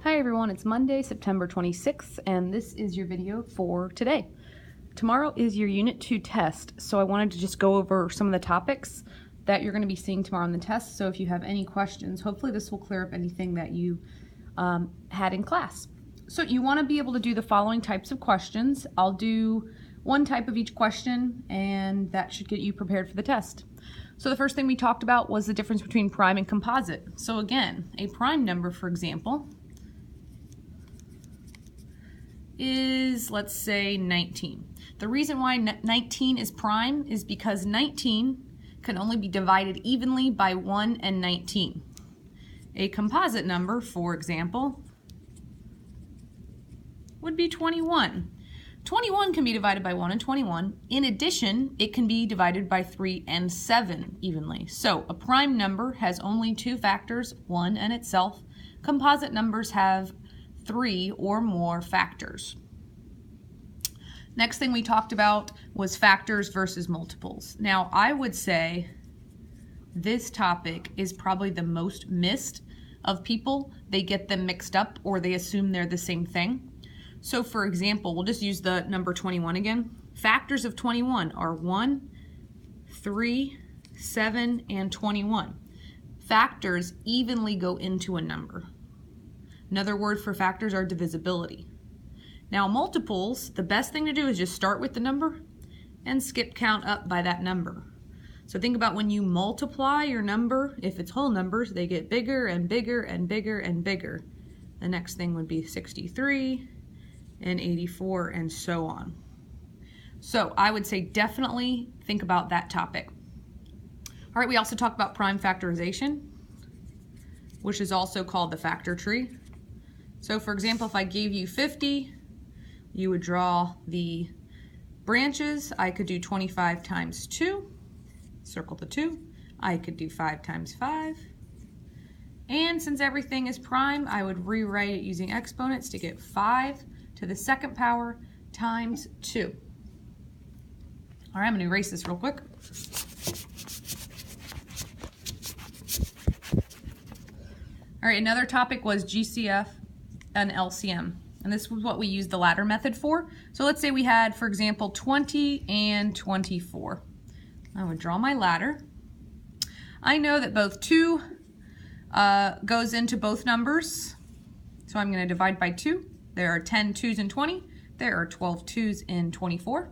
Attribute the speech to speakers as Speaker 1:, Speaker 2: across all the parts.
Speaker 1: Hi everyone, it's Monday, September 26th, and this is your video for today. Tomorrow is your Unit 2 test, so I wanted to just go over some of the topics that you're going to be seeing tomorrow in the test. So if you have any questions, hopefully this will clear up anything that you had in class. So you want to be able to do the following types of questions. I'll do one type of each question, and that should get you prepared for the test. So the first thing we talked about was the difference between prime and composite. So again, a prime number, for example, is, let's say, 19. The reason why 19 is prime is because 19 can only be divided evenly by 1 and 19. A composite number, for example, would be 21. 21 can be divided by 1 and 21. In addition, it can be divided by 3 and 7 evenly. So a prime number has only two factors, 1 and itself. Composite numbers have 3 or more factors. Next thing we talked about was factors versus multiples. Now, I would say this topic is probably the most missed of people. They get them mixed up or they assume they're the same thing. So for example, we'll just use the number 21 again. Factors of 21 are 1, 3, 7, and 21. Factors evenly go into a number. Another word for factors are divisibility. Now multiples, the best thing to do is just start with the number and skip count up by that number. So think about when you multiply your number, if it's whole numbers, they get bigger and bigger and bigger and bigger. The next thing would be 63 and 84 and so on. So I would say definitely think about that topic. All right, we also talked about prime factorization, which is also called the factor tree. So for example, if I gave you 50, you would draw the branches. I could do 25 times 2, circle the 2. I could do 5 times 5. And since everything is prime, I would rewrite it using exponents to get 5 to the second power times 2. All right, I'm going to erase this real quick. All right, another topic was GCF and LCM. And this was what we used the ladder method for. So let's say we had, for example, 20 and 24. I would draw my ladder. I know that both 2 goes into both numbers. So I'm going to divide by 2. There are 10 2s in 20. There are 12 2s in 24.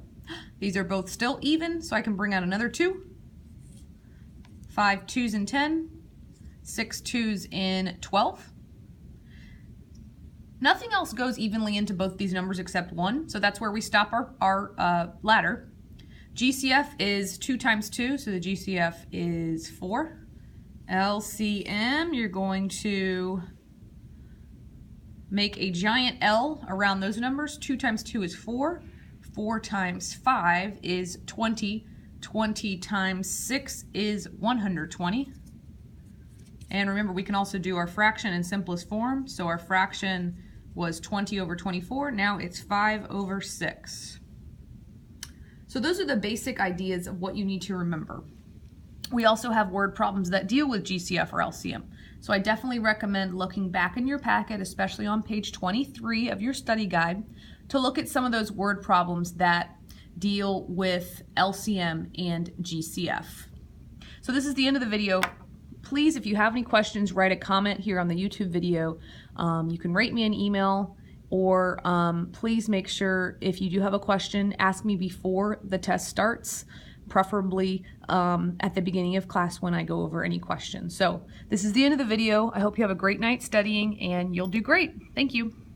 Speaker 1: These are both still even, so I can bring out another 2. 5 2s in 10. 6 2s in 12. Nothing else goes evenly into both these numbers except 1, so that's where we stop our ladder. GCF is 2 times 2, so the GCF is 4. LCM, you're going to make a giant L around those numbers. 2 times 2 is 4. 4 times 5 is 20. 20 times 6 is 120. And remember, we can also do our fraction in simplest form. So our fraction was 20 over 24. Now it's 5 over 6. So those are the basic ideas of what you need to remember. We also have word problems that deal with GCF or LCM. So I definitely recommend looking back in your packet, especially on page 23 of your study guide, to look at some of those word problems that deal with LCM and GCF. So this is the end of the video. Please, if you have any questions, write a comment here on the YouTube video. You can write me an email, or please make sure if you do have a question, ask me before the test starts, preferably at the beginning of class when I go over any questions. So this is the end of the video. I hope you have a great night studying and you'll do great. Thank you.